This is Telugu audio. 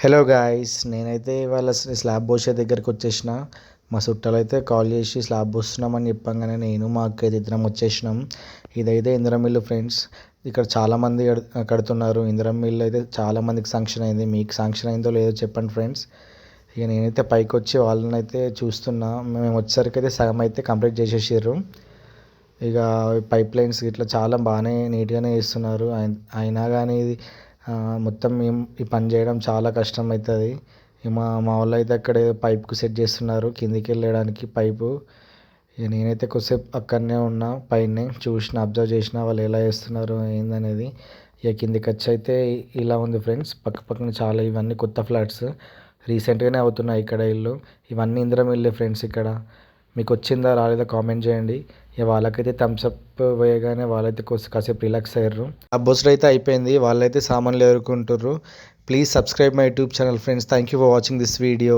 హలో గాయ్స్, నేనైతే ఇవాళ స్లాబ్ పోసే దగ్గరికి వచ్చేసిన. మా చుట్టాలైతే కాల్ చేసి స్లాబ్ పోస్తున్నామని చెప్పంగానే నేను మా అక్క అయితే ఇద్దరం వచ్చేసినాం. ఇదైతే ఇందిరం ఇల్లు ఫ్రెండ్స్. ఇక్కడ చాలామంది కడుతున్నారు. ఇందిరం ఇల్లు అయితే చాలామందికి శాంక్షన్ అయింది. మీకు శాంక్షన్ అయిందో లేదో చెప్పండి ఫ్రెండ్స్. ఇక నేనైతే పైకి వచ్చి వాళ్ళని అయితే చూస్తున్నా. మేము వచ్చేసరికి అయితే సగం అయితే కంప్లీట్ చేసేసారు. ఇక పైప్ లైన్స్ ఇట్లా చాలా బాగానే నీట్గానే వేస్తున్నారు. అయినా కానీ ఇది మొత్తం ఈ పని చేయడం చాలా కష్టం అవుతుంది. మా వాళ్ళు అయితే అక్కడ పైప్కు సెట్ చేస్తున్నారు కిందికి వెళ్ళడానికి పైపు. ఇక నేనైతే కొద్దిసేపు అక్కడనే ఉన్నా, పైన చూసిన, అబ్జర్వ్ చేసిన వాళ్ళు ఎలా వేస్తున్నారు ఏందనేది. ఇక కిందికి వచ్చి అయితే ఇలా ఉంది ఫ్రెండ్స్. పక్కన చాలా ఇవన్నీ కొత్త ఫ్లాట్స్ రీసెంట్గానే అవుతున్నాయి ఇక్కడ ఇల్లు. ఇవన్నీ ఇందిరం ఇల్లే ఫ్రెండ్స్. ఇక్కడ మీకు వచ్చిందా రాలేదా కామెంట్ చేయండి. ఇక వాళ్ళకైతే థమ్స్అప్ వేయగానే వాళ్ళైతే కాసేపు రిలాక్స్ అయ్యారు. అబ్బోసుడు అయితే అయిపోయింది. వాళ్ళైతే సామాన్లు ఎదుర్కొంటారు. Please subscribe my YouTube channel friends. Thank you for watching this video.